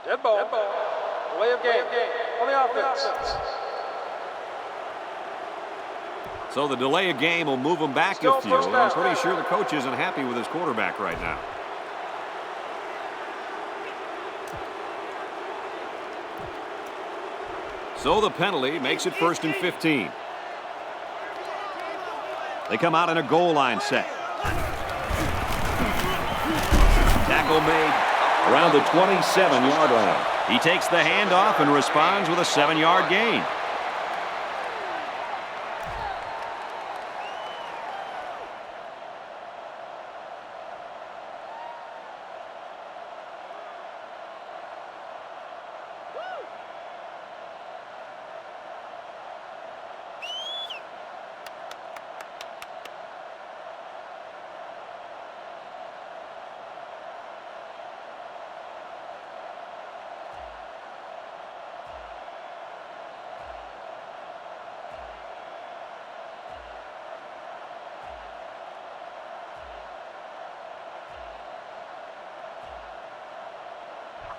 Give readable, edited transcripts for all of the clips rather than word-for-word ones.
Dead ball. Delay of game. On the offense. So the delay of game will move him back a few. I'm pretty sure the coach isn't happy with his quarterback right now. So the penalty makes it 1st and 15. They come out in a goal line set. Tackle made around the 27-yard line. He takes the handoff and responds with a 7-yard gain.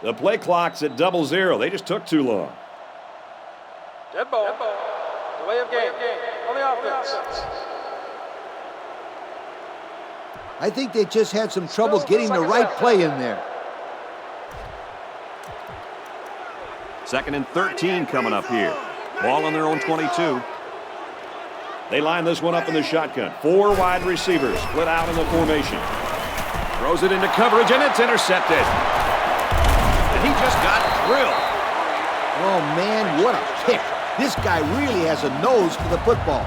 The play clock's at 0-0. They just took too long. Dead ball. Delay of game. On the offense. I think they just had some trouble getting the right play in there. 2nd and 13 coming up here. Ball on their own 22. They line this one up in the shotgun. 4 wide receivers split out in the formation. Throws it into coverage, and it's intercepted. He just got drilled. Oh, man, what a kick. This guy really has a nose for the football.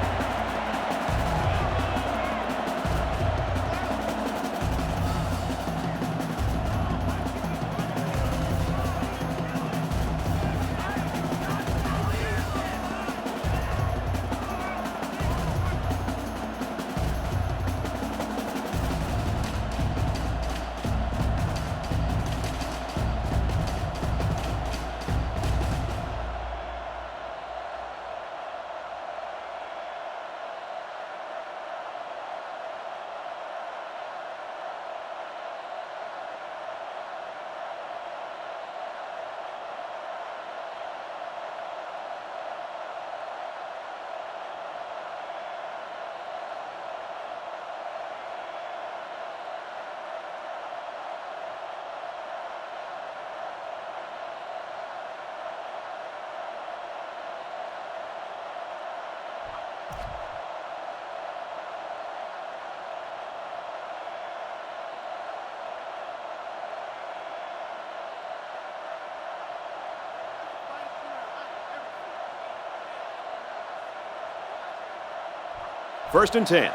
First and 10.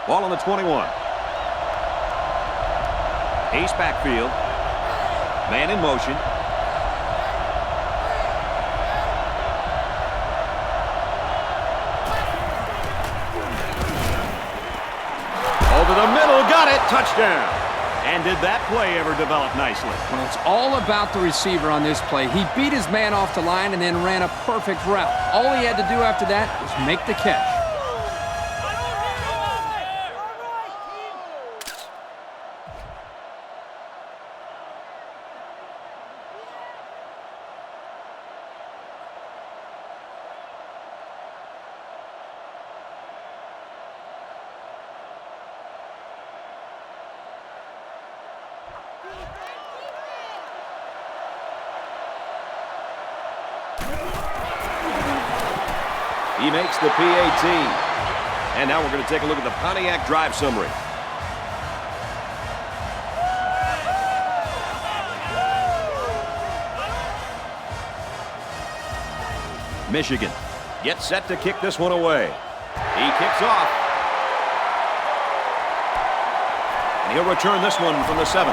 Ball on the 21. Ace backfield. Man in motion. Over the middle, got it, touchdown. And did that play ever develop nicely? Well, it's all about the receiver on this play. He beat his man off the line and then ran a perfect route. All he had to do after that was make the catch. He makes the PAT. And now we're going to take a look at the Pontiac drive summary. Michigan gets set to kick this one away. He kicks off. And he'll return this one from the 7.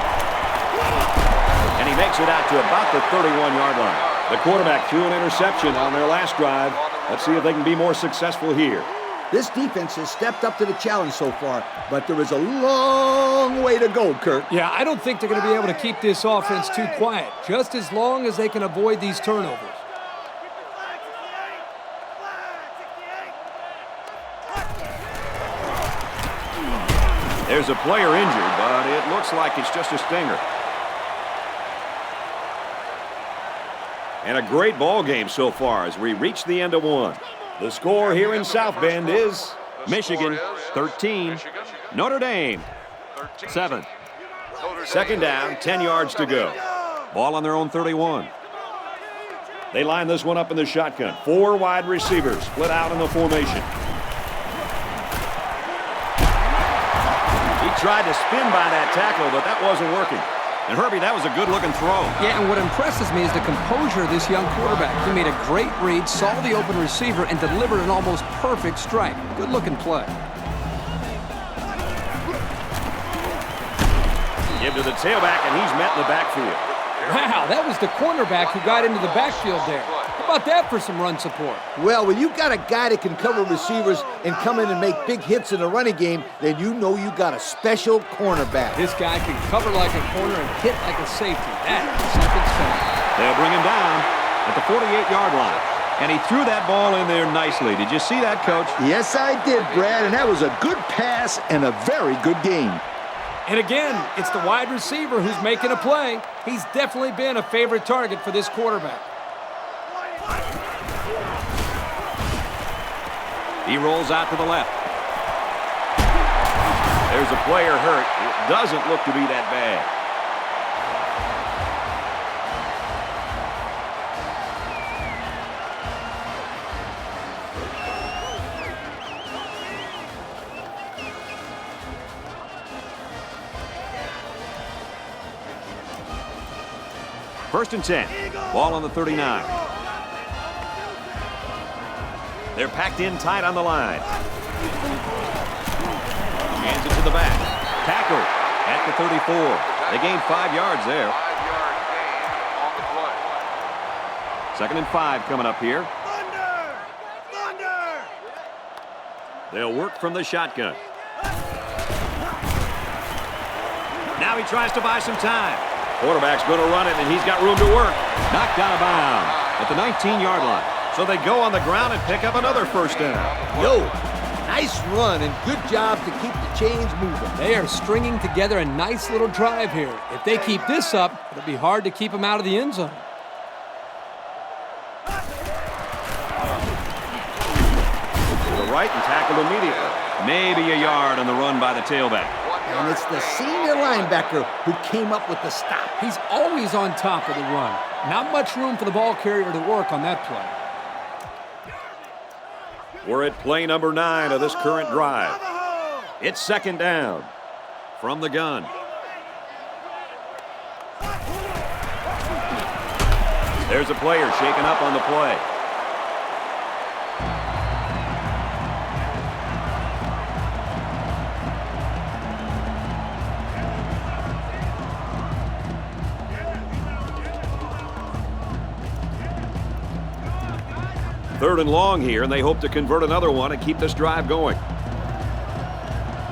And he makes it out to about the 31-yard line. The quarterback threw an interception on their last drive. Let's see if they can be more successful here. This defense has stepped up to the challenge so far, but there is a long way to go, Kirk. Yeah, I don't think they're going to be able to keep this offense too quiet, just as long as they can avoid these turnovers. There's a player injured, but it looks like it's just a stinger. And a great ball game so far as we reach the end of one. The score here in South Bend is Michigan 13, Notre Dame 7. Second down, 10 yards to go. Ball on their own 31. They line this one up in the shotgun. 4 wide receivers split out in the formation. He tried to spin by that tackle, but that wasn't working. And Herbie, that was a good-looking throw. Yeah, and what impresses me is the composure of this young quarterback. He made a great read, saw the open receiver, and delivered an almost perfect strike. Good-looking play. Give to the tailback, and he's met in the backfield. Wow, that was the cornerback who got into the backfield there. How about that for some run support? Well, when you've got a guy that can cover receivers and come in and make big hits in the running game, then you know you got a special cornerback. This guy can cover like a corner and hit like a safety. That is something special. They'll bring him down at the 48-yard line. And he threw that ball in there nicely. Did you see that, Coach? Yes, I did, Brad, and that was a good pass and a very good game. And again, it's the wide receiver who's making a play. He's definitely been a favorite target for this quarterback. He rolls out to the left. There's a player hurt. It doesn't look to be that bad. First and 10. Ball on the 39. They're packed in tight on the line. Hands it to the back. Tackle at the 34. They gained 5 yards there. 5-yard gain on the play. Second and 5 coming up here. Thunder! They'll work from the shotgun. Now he tries to buy some time. Quarterback's going to run it, and he's got room to work. Knocked out of bounds at the 19-yard line. So they go on the ground and pick up another first down. Yo, nice run and good job to keep the chains moving. They are stringing together a nice little drive here. If they keep this up, it'll be hard to keep them out of the end zone. To the right and tackled immediately. Maybe a yard on the run by the tailback. And it's the senior linebacker who came up with the stop. He's always on top of the run. Not much room for the ball carrier to work on that play. We're at play number 9 of this current drive. It's second down from the gun. There's a player shaken up on the play. Third and long here, and they hope to convert another one and keep this drive going.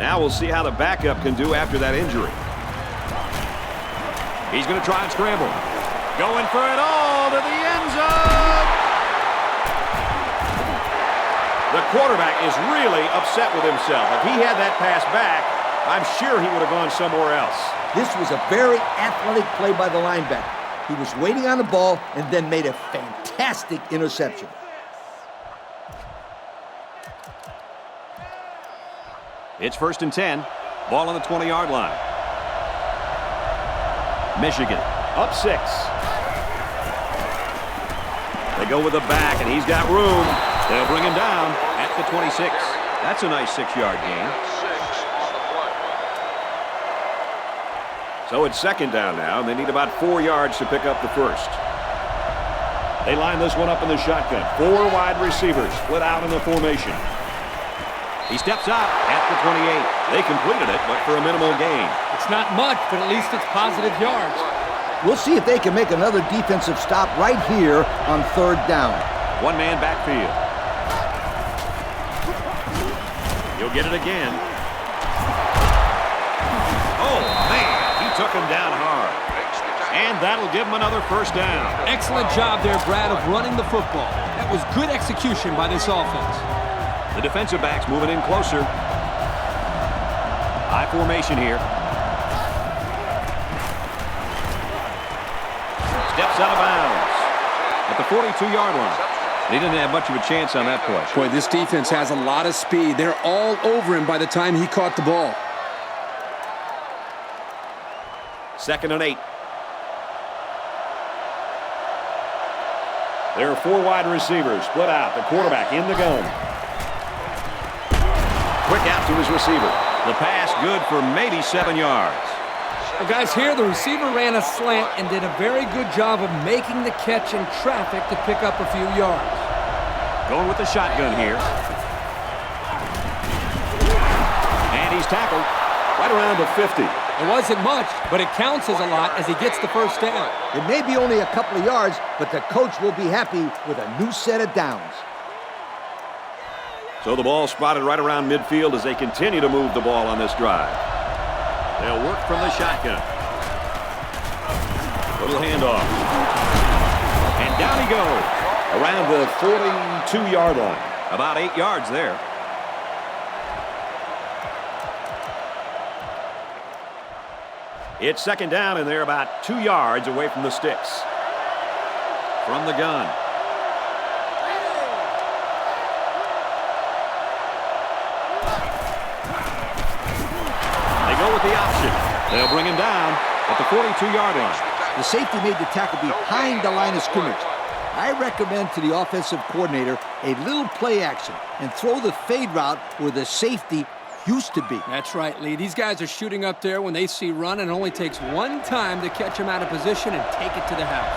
Now we'll see how the backup can do after that injury. He's going to try and scramble. Going for it all to the end zone. The quarterback is really upset with himself. If he had that pass back, I'm sure he would have gone somewhere else. This was a very athletic play by the linebacker. He was waiting on the ball and then made a fantastic interception. It's first and 10. Ball on the 20-yard line. Michigan up 6. They go with the back, and he's got room. They'll bring him down at the 26. That's a nice 6-yard gain. 6 on the play. So it's second down now, and they need about 4 yards to pick up the first. They line this one up in the shotgun. 4 wide receivers split out in the formation. He steps out at the 28. They completed it, but for a minimal gain. It's not much, but at least it's positive yards. We'll see if they can make another defensive stop right here on third down. One-man backfield. He'll get it again. Oh, man, he took him down hard. And that'll give him another first down. Excellent job there, Brad, of running the football. That was good execution by this offense. The defensive backs moving in closer. High formation here. Steps out of bounds. at the 42-yard line. He didn't have much of a chance on that play. Boy, this defense has a lot of speed. They're all over him by the time he caught the ball. 2nd and 8. There are 4 wide receivers split out. The quarterback in the gun. Quick out to his receiver. The pass good for maybe 7 yards. Well, guys, here the receiver ran a slant and did a very good job of making the catch in traffic to pick up a few yards. Going with the shotgun here. And he's tackled right around the 50. It wasn't much, but it counts as a lot as he gets the first down. It may be only a couple of yards, but the coach will be happy with a new set of downs. So the ball spotted right around midfield as they continue to move the ball on this drive. They'll work from the shotgun. Little handoff. And down he goes. Around the 42-yard line. About 8 yards there. It's 2nd down, and they're about 2 yards away from the sticks. From the gun. They go with the option. They'll bring him down at the 42-yard line. The safety made the tackle behind the line of scrimmage. I recommend to the offensive coordinator a little play action and throw the fade route where the safety used to be. That's right, Lee. These guys are shooting up there when they see run, and it only takes one time to catch him out of position and take it to the house.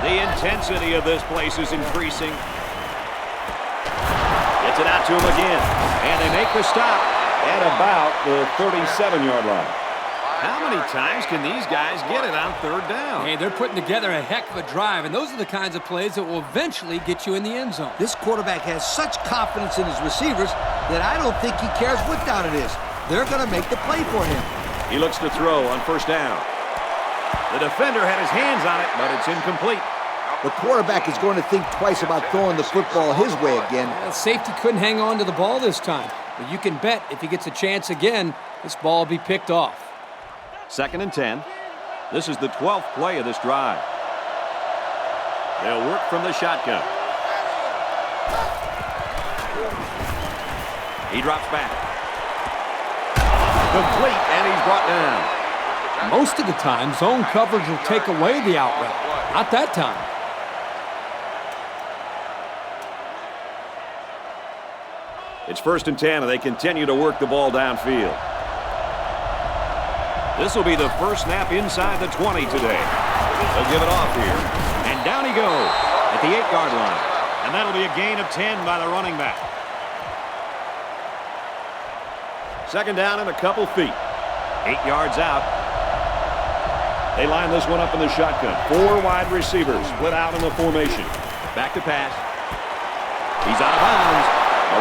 The intensity of this place is increasing. Gets it out to him again. And they make the stop at about the 37-yard line. How many times can these guys get it on 3rd down? Hey, they're putting together a heck of a drive, and those are the kinds of plays that will eventually get you in the end zone. This quarterback has such confidence in his receivers that I don't think he cares what down it is. They're going to make the play for him. He looks to throw on 1st down. The defender had his hands on it, but it's incomplete. The quarterback is going to think twice about throwing the football his way again. Safety couldn't hang on to the ball this time, but you can bet if he gets a chance again, this ball will be picked off. 2nd and 10. This is the 12th play of this drive. They'll work from the shotgun. He drops back. Complete, and he's brought down. Most of the time, zone coverage will take away the out route. Not that time. It's 1st and 10, and they continue to work the ball downfield. This will be the first snap inside the 20 today. They'll give it off here. And down he goes at the 8-yard line. And that'll be a gain of 10 by the running back. 2nd down and a couple feet. 8 yards out. They line this one up in the shotgun. 4 wide receivers split out in the formation. Back to pass. He's out of bounds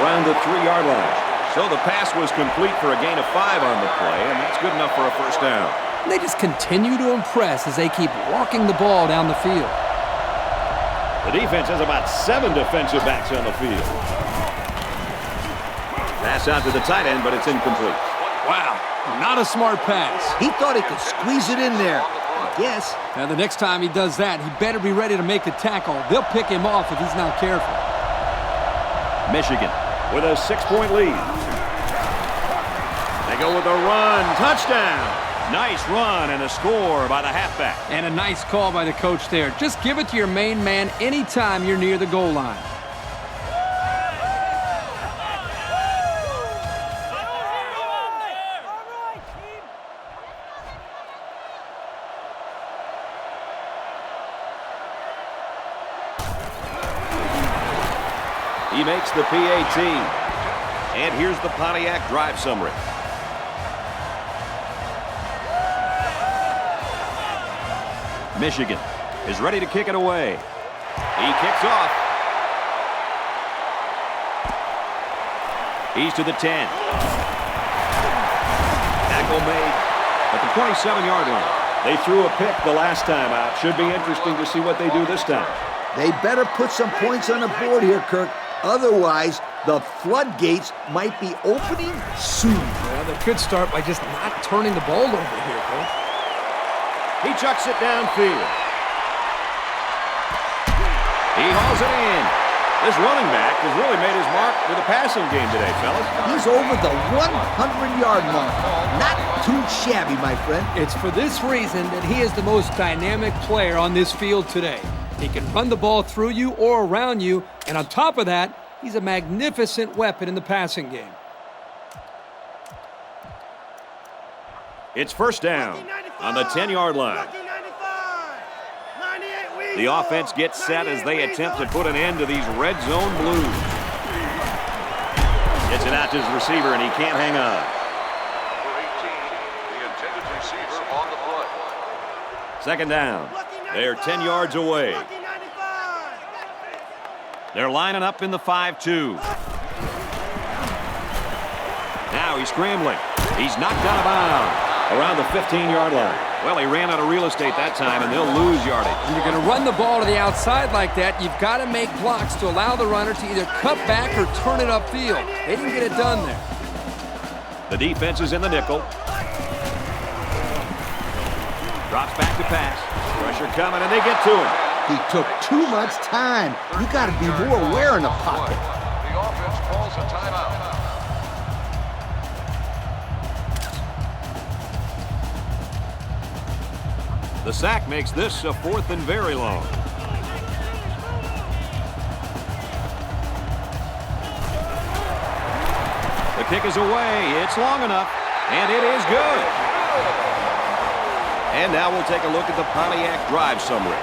around the 3-yard line. So the pass was complete for a gain of 5 on the play, and that's good enough for a 1st down. They just continue to impress as they keep walking the ball down the field. The defense has about 7 defensive backs on the field. Pass out to the tight end, but it's incomplete. Wow, not a smart pass. He thought he could squeeze it in there, I guess. Now, the next time he does that, he better be ready to make a tackle. They'll pick him off if he's not careful. Michigan with a 6-point lead. They go with a run. Touchdown. Nice run and a score by the halfback. And a nice call by the coach there. Just give it to your main man anytime you're near the goal line. He makes the PAT. And here's the Pontiac drive summary. Michigan is ready to kick it away. He kicks off. He's to the 10. Tackle made at the 27-yard line. They threw a pick the last time out. Should be interesting to see what they do this time. They better put some points on the board here, Kirk. Otherwise, the floodgates might be opening soon. Well, they could start by just not turning the ball over here, Coach. He chucks it downfield. He hauls it in. This running back has really made his mark with the passing game today, fellas. He's over the 100-yard mark. Not too shabby, my friend. It's for this reason that he is the most dynamic player on this field today. He can run the ball through you or around you, and on top of that, he's a magnificent weapon in the passing game. It's first down on the 10-yard line. The offense gets set as they attempt to put an end to these red zone blues. Gets it out to his receiver, and he can't hang on. The intended receiver on the play. Second down. They're 10 yards away. They're lining up in the 5-2. Now he's scrambling. He's knocked out of bounds around the 15-yard line. Well, he ran out of real estate that time, and they'll lose yardage. When you're going to run the ball to the outside like that, you've got to make blocks to allow the runner to either cut back or turn it upfield. They didn't get it done there. The defense is in the nickel. Drops back to pass. Pressure coming, and they get to him. He took too much time. You got to be more aware in the pocket. The offense calls a timeout. The sack makes this a 4th and very long. The kick is away. It's long enough, and it is good. And now we'll take a look at the Pontiac drive summary.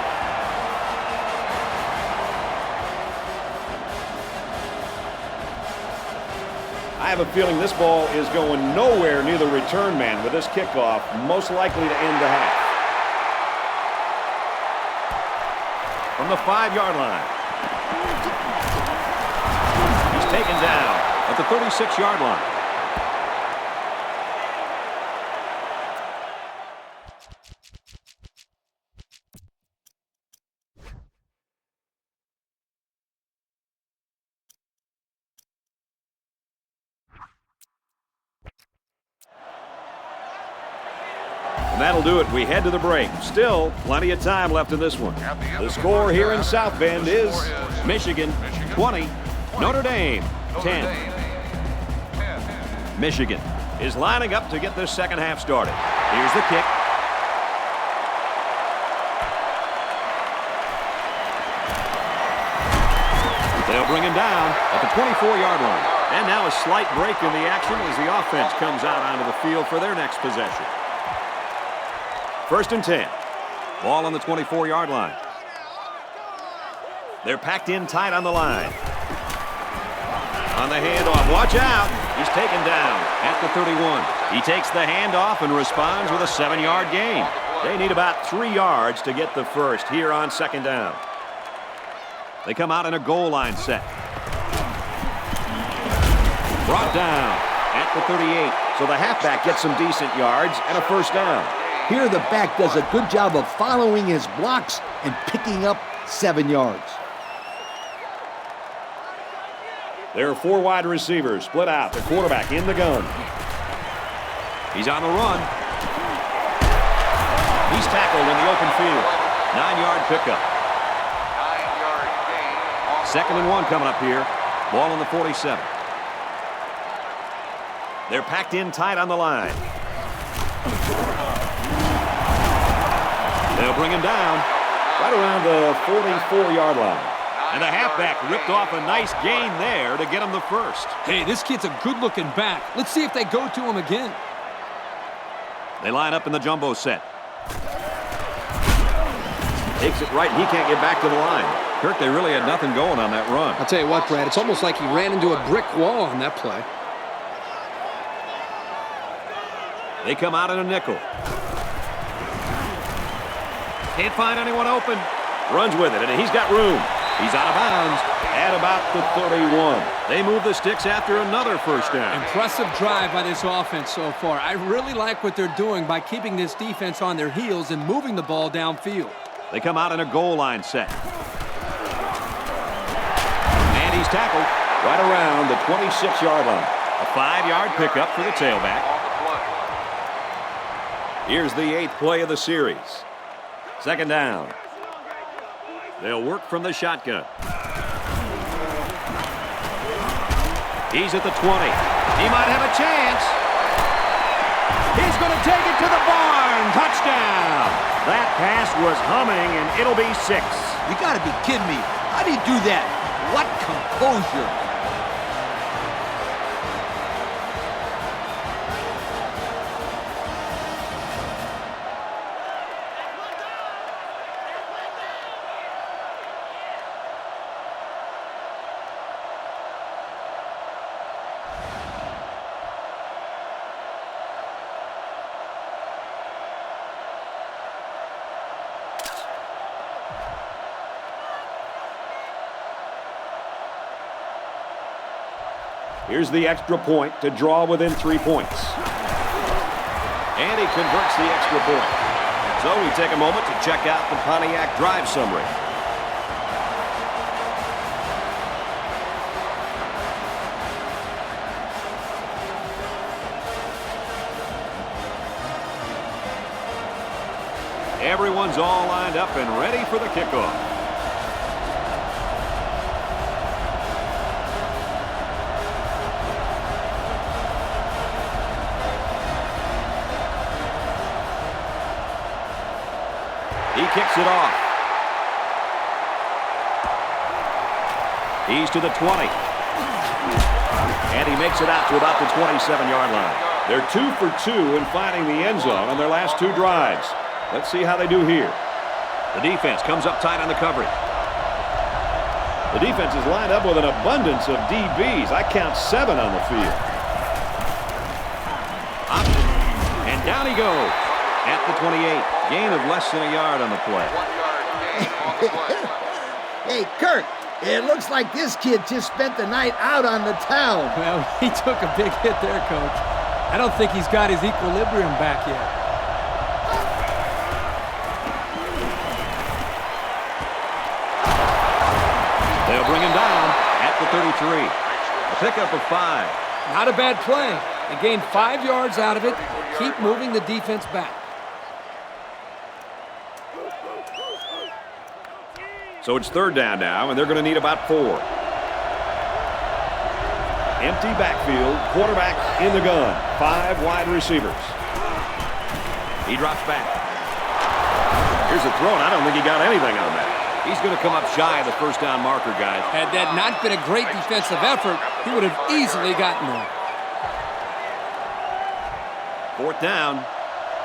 I have a feeling this ball is going nowhere near the return man with this kickoff, most likely to end the half. From the 5-yard line. He's taken down at the 36-yard line. And that'll do it. We head to the break. Still plenty of time left in this one. The score here in South Bend is Michigan 20, Notre Dame 10. Michigan is lining up to get this second half started. Here's the kick. They'll bring him down at the 24-yard line. And now a slight break in the action as the offense comes out onto the field for their next possession. First and 10. Ball on the 24-yard line. They're packed in tight on the line. On the handoff. Watch out. He's taken down at the 31. He takes the handoff and responds with a 7-yard gain. They need about 3 yards to get the first here on second down. They come out in a goal line set. Brought down at the 38. So the halfback gets some decent yards and a first down. Here the back does a good job of following his blocks and picking up 7 yards. There are 4 wide receivers split out. The quarterback in the gun. He's on the run. He's tackled in the open field. 9-yard pickup. 9-yard gain. Second and 1 coming up here. Ball on the 47. They're packed in tight on the line. They'll bring him down right around the 44-yard line. And the halfback ripped off a nice gain there to get him the first. Hey, this kid's a good-looking back. Let's see if they go to him again. They line up in the jumbo set. Takes it right. He can't get back to the line. Kirk, they really had nothing going on that run. I'll tell you what, Brad, it's almost like he ran into a brick wall on that play. They come out in a nickel. Can't find anyone open. Runs with it, and he's got room. He's out of bounds at about the 31. They move the sticks after another first down. Impressive drive by this offense so far. I really like what they're doing by keeping this defense on their heels and moving the ball downfield. They come out in a goal line set. And he's tackled right around the 26-yard line. A 5-yard pickup for the tailback. Here's the 8th play of the series. Second down. They'll work from the shotgun. He's at the 20. He might have a chance. He's going to take it to the barn. Touchdown. That pass was humming, and it'll be 6. You got to be kidding me. How do you do that? What composure. Here's the extra point to draw within 3 points. And he converts the extra point. So we take a moment to check out the Pontiac drive summary. Everyone's all lined up and ready for the kickoff. He kicks it off. He's to the 20. And he makes it out to about the 27-yard line. They're 2 for 2 in finding the end zone on their last 2 drives. Let's see how they do here. The defense comes up tight on the coverage. The defense is lined up with an abundance of DBs. I count 7 on the field. Option. And down he goes. At the 28, gain of less than a yard on the play. 1 yard gain on the play. Hey, Kirk, it looks like this kid just spent the night out on the town. Well, he took a big hit there, Coach. I don't think he's got his equilibrium back yet. They'll bring him down at the 33. A pickup of 5. Not a bad play. They gained 5 yards out of it. Keep moving the defense back. So it's 3rd down now, and they're going to need about 4. Empty backfield, quarterback in the gun. 5 wide receivers. He drops back. Here's a throw, and I don't think he got anything on that. He's going to come up shy of the first down marker, guys. Had that not been a great defensive effort, he would have easily gotten there. 4th down.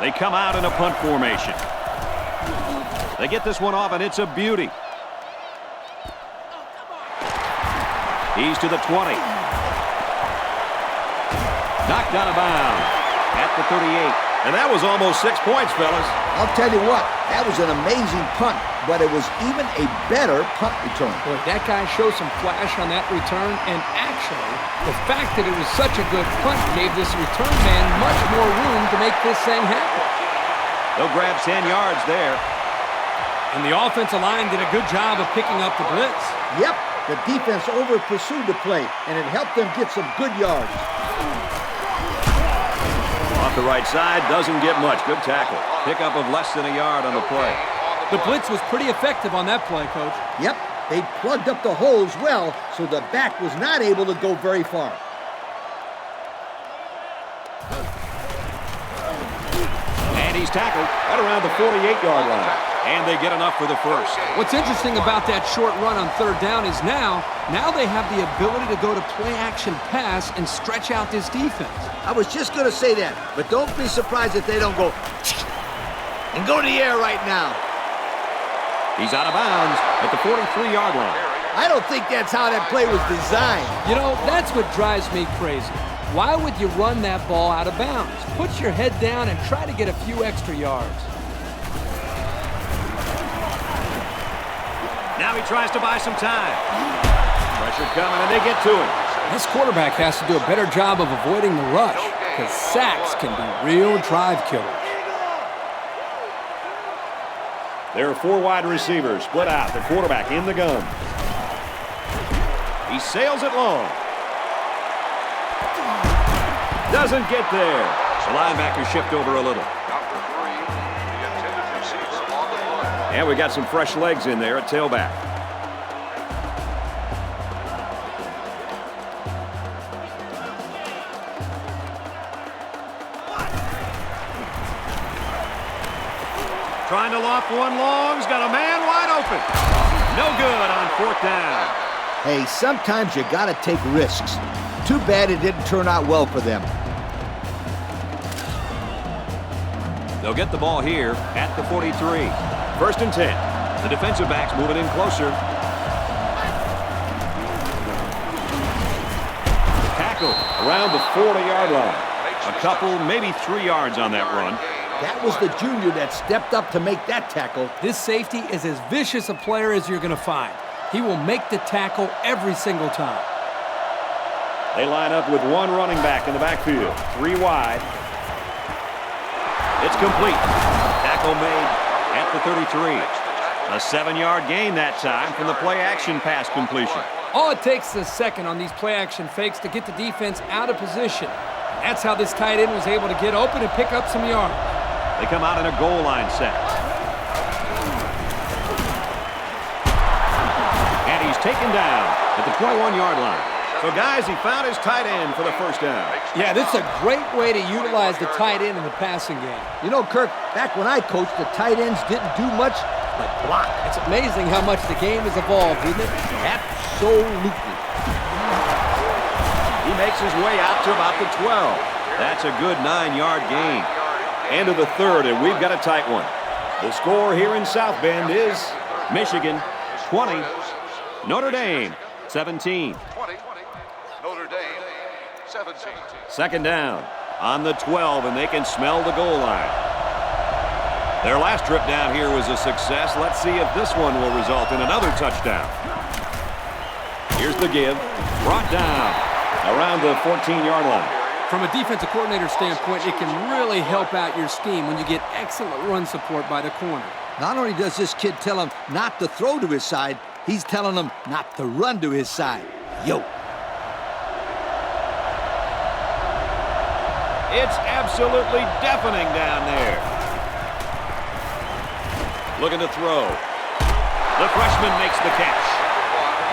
They come out in a punt formation. They get this one off, and it's a beauty. He's to the 20. Knocked out of bounds at the 38. And that was almost 6 points, fellas. I'll tell you what, that was an amazing punt, but it was even a better punt return. Boy, that guy showed some flash on that return, and actually, the fact that it was such a good punt gave this return man much more room to make this thing happen. They'll grab 10 yards there. And the offensive line did a good job of picking up the blitz. Yep, the defense over-pursued the play, and it helped them get some good yards. Off the right side, doesn't get much. Good tackle. Pickup of less than a yard on the play. The blitz was pretty effective on that play, Coach. Yep, they plugged up the holes well, so the back was not able to go very far. And he's tackled right around the 48-yard line. And they get enough for the first. What's interesting about that short run on 3rd down is now they have the ability to go to play-action pass and stretch out this defense. I was just going to say that, but don't be surprised if they don't go and go to the air right now. He's out of bounds at the 43-yard line. I don't think that's how that play was designed. You know, that's what drives me crazy. Why would you run that ball out of bounds? Put your head down and try to get a few extra yards. Now he tries to buy some time. Pressure coming, and they get to him. This quarterback has to do a better job of avoiding the rush, because sacks can be real drive killers. There are 4 wide receivers split out. The quarterback in the gun. He sails it long. Doesn't get there. The linebackers shift over a little. Number 3, the intended receiver on the play. And we got some fresh legs in there at tailback. Trying to loft one long. He's got a man wide open. No good on 4th down. Hey, sometimes you got to take risks. Too bad it didn't turn out well for them. They'll get the ball here at the 43. 1st and 10. The defensive backs moving in closer. Tackle around the 40-yard line. A couple, maybe 3 yards on that run. That was the junior that stepped up to make that tackle. This safety is as vicious a player as you're going to find. He will make the tackle every single time. They line up with one running back in the backfield. 3 wide. It's complete. Tackle made at the 33. A 7-yard gain that time from the play-action pass completion. All it takes is a second on these play-action fakes to get the defense out of position. That's how this tight end was able to get open and pick up some yards. They come out in a goal line set. And he's taken down at the 21-yard line. So, guys, he found his tight end for the 1st down. Yeah, this is a great way to utilize the tight end in the passing game. You know, Kirk, back when I coached, the tight ends didn't do much but block. It's amazing how much the game has evolved, isn't it? Absolutely. He makes his way out to about the 12. That's a good 9-yard gain. End of the 3rd, and we've got a tight one. The score here in South Bend is Michigan 20, Notre Dame 17. 20, Notre Dame 17. 2nd down on the 12, and they can smell the goal line. Their last trip down here was a success. Let's see if this one will result in another touchdown. Here's the give. Brought down around the 14-yard line. From a defensive coordinator standpoint, it can really help out your scheme when you get excellent run support by the corner. Not only does this kid tell him not to throw to his side, he's telling him not to run to his side. Yo. It's absolutely deafening down there. Looking to throw. The freshman makes the catch.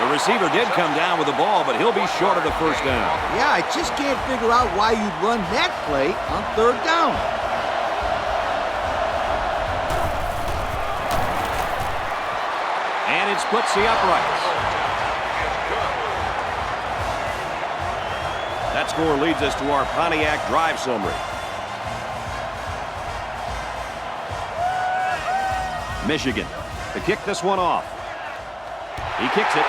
The receiver did come down with the ball, but he'll be short of the 1st down. Yeah, I just can't figure out why you'd run that play on 3rd down. And it splits the uprights. That score leads us to our Pontiac drive summary. Michigan to kick this one off. He kicks it.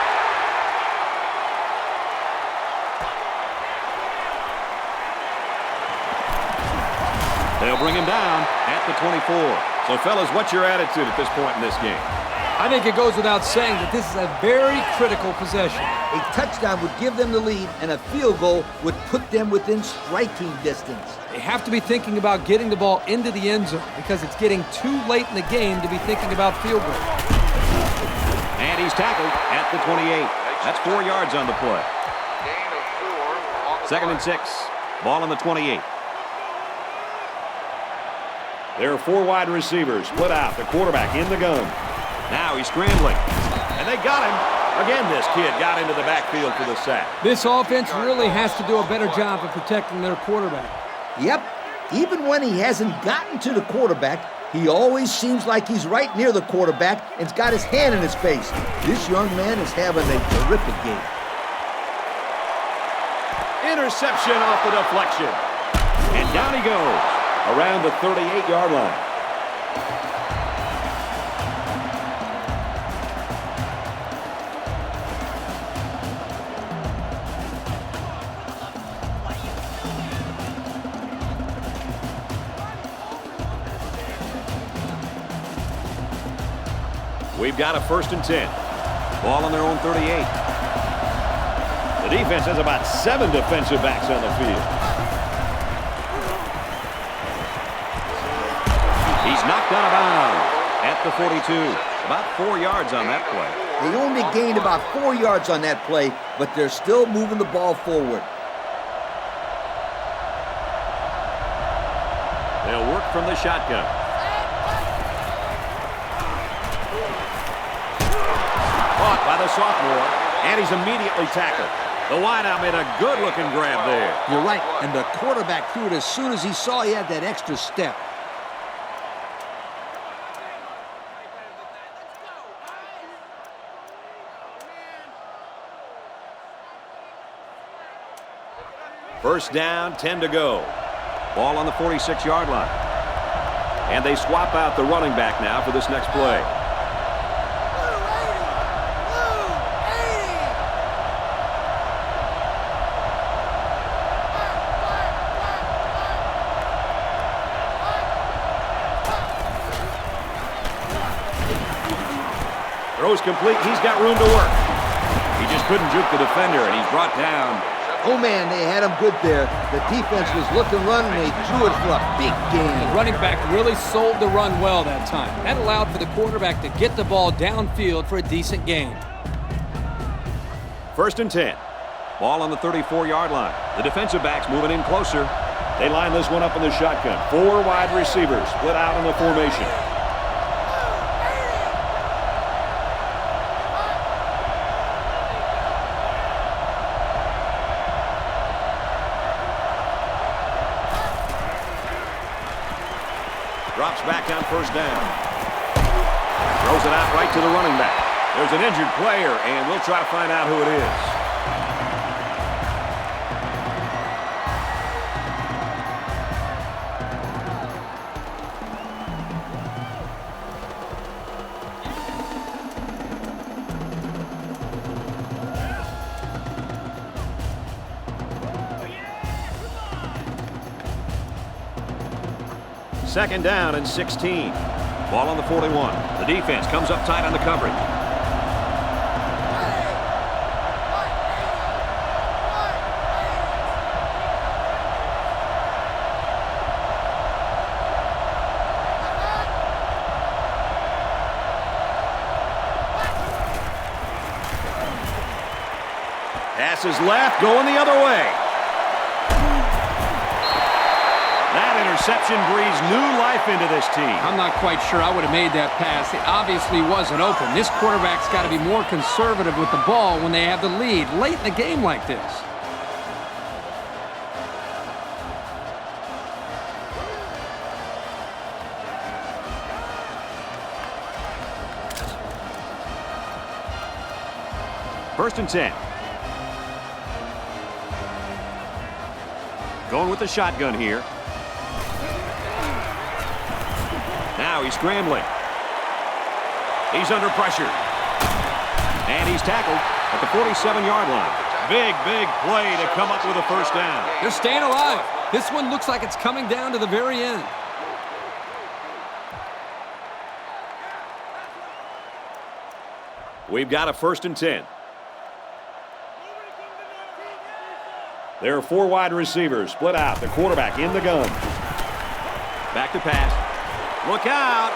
They'll bring him down at the 24. So, fellas, what's your attitude at this point in this game? I think it goes without saying that this is a very critical possession. A touchdown would give them the lead, and a field goal would put them within striking distance. They have to be thinking about getting the ball into the end zone because it's getting too late in the game to be thinking about field goal. And he's tackled at the 28. That's 4 yards on the play. Gain of 4 on the 2nd and 6. Ball on the 28. There are 4 wide receivers split out. The quarterback in the gun. Now he's scrambling. And they got him. Again, this kid got into the backfield for the sack. This offense really has to do a better job of protecting their quarterback. Yep, even when he hasn't gotten to the quarterback, he always seems like he's right near the quarterback and's got his hand in his face. This young man is having a terrific game. Interception off the deflection. And down he goes around the 38-yard line. We've got a 1st and 10. Ball on their own 38. The defense has about 7 defensive backs on the field. He's knocked out of bounds at the 42. About 4 yards on that play. They only gained about 4 yards on that play, but they're still moving the ball forward. They'll work from the shotgun. by the sophomore, and he's immediately tackled. The wideout made a good-looking grab there. You're right, and the quarterback threw it as soon as he saw he had that extra step. First down, 10 to go. Ball on the 46-yard line. And they swap out the running back now for this next play. Throws complete. He's got room to work. He just couldn't juke the defender, and he's brought down. Oh, man, they had him good there. The defense was looking run, and they threw it for a big gain. The running back really sold the run well that time. That allowed for the quarterback to get the ball downfield for a decent gain. First and 10. Ball on the 34-yard line. The defensive backs moving in closer. They line this one up in the shotgun. 4 wide receivers split out in the formation. Drops back on first down. Throws it out right to the running back. There's an injured player, and we'll try to find out who it is. Second down and 16. Ball on the 41. The defense comes up tight on the coverage. Pass is left, going the other way. That interception breathes new life into this team. I'm not quite sure I would have made that pass. It obviously wasn't open. This quarterback's got to be more conservative with the ball when they have the lead late in the game like this. First and 10. Going with the shotgun here. Now he's scrambling. He's under pressure. And he's tackled at the 47-yard line. Big play to come up with a first down. They're staying alive. This one looks like it's coming down to the very end. We've got a first and 10. There are 4 wide receivers split out. The quarterback in the gun. Back to pass. Look out.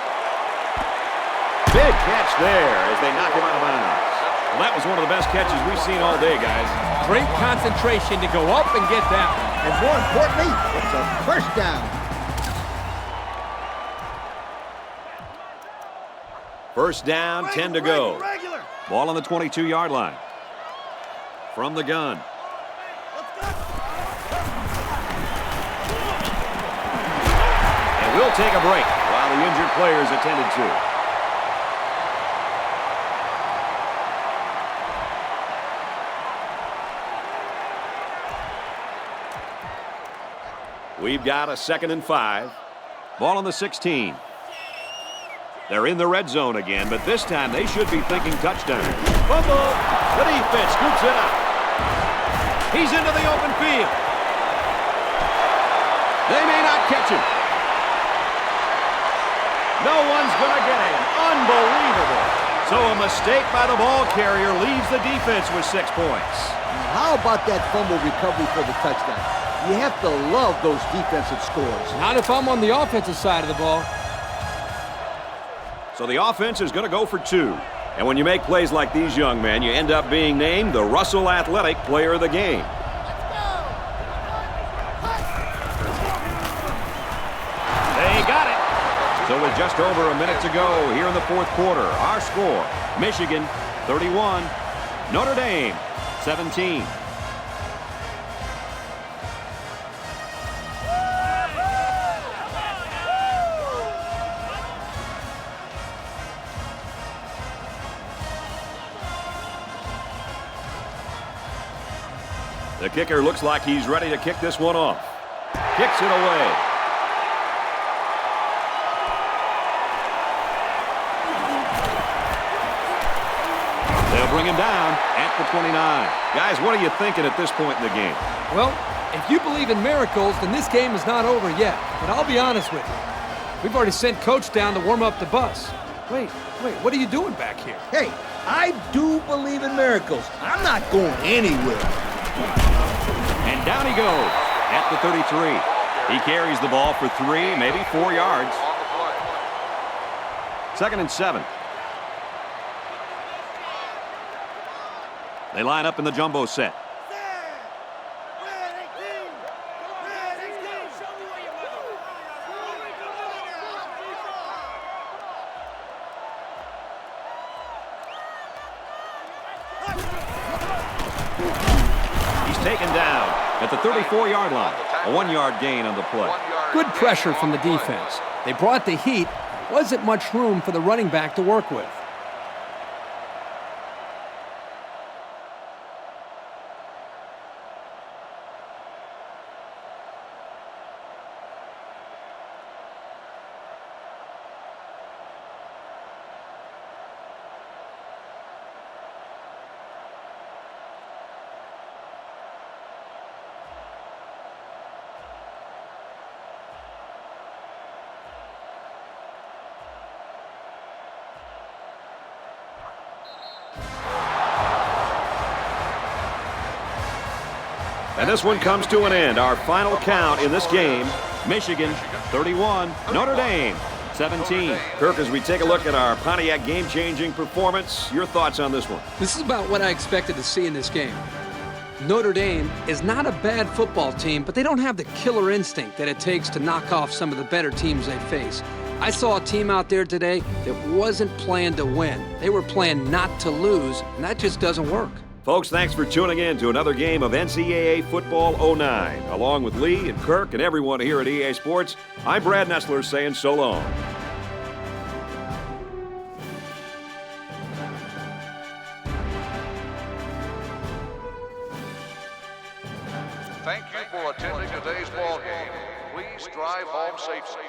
Big catch there as they knock him out of bounds. Well, that was one of the best catches we've seen all day, guys. Great concentration to go up and get that one. And more importantly, it's a first down. First down, 10 to go. Ball on the 22-yard line. From the gun. And we'll take a break while the injured player is attended to. We've got a 2nd and 5. Ball on the 16. They're in the red zone again, but this time they should be thinking touchdown. Fumble! The defense scoops it up. He's into the open field. They may not catch him. No one's going to get him. Unbelievable. So a mistake by the ball carrier leaves the defense with 6 points. How about that fumble recovery for the touchdown? You have to love those defensive scores. Not if I'm on the offensive side of the ball. So the offense is going to go for 2. And when you make plays like these, young men, you end up being named the Russell Athletic Player of the Game. They got it. So with just over a minute to go here in the 4th quarter, our score, Michigan 31. Notre Dame, 17. The kicker looks like he's ready to kick this one off. Kicks it away. They'll bring him down at the 29. Guys, what are you thinking at this point in the game? Well, if you believe in miracles, then this game is not over yet. But I'll be honest with you. We've already sent Coach down to warm up the bus. Wait, what are you doing back here? Hey, I do believe in miracles. I'm not going anywhere. And down he goes at the 33. He carries the ball for 3, maybe 4 yards. Second and 7. They line up in the jumbo set. He's taken down at the 34-yard line. A 1-yard gain on the play. Good pressure from the defense. They brought the heat. Wasn't much room for the running back to work with. And this one comes to an end. Our final count in this game, Michigan 31, Notre Dame 17. Kirk, as we take a look at our Pontiac game-changing performance, your thoughts on this one? This is about what I expected to see in this game. Notre Dame is not a bad football team, but they don't have the killer instinct that it takes to knock off some of the better teams they face. I saw a team out there today that wasn't playing to win. They were playing not to lose, and that just doesn't work. Folks, thanks for tuning in to another game of NCAA Football 09. Along with Lee and Kirk and everyone here at EA Sports, I'm Brad Nessler saying so long. Thank you for attending today's ball game. Please drive home safely.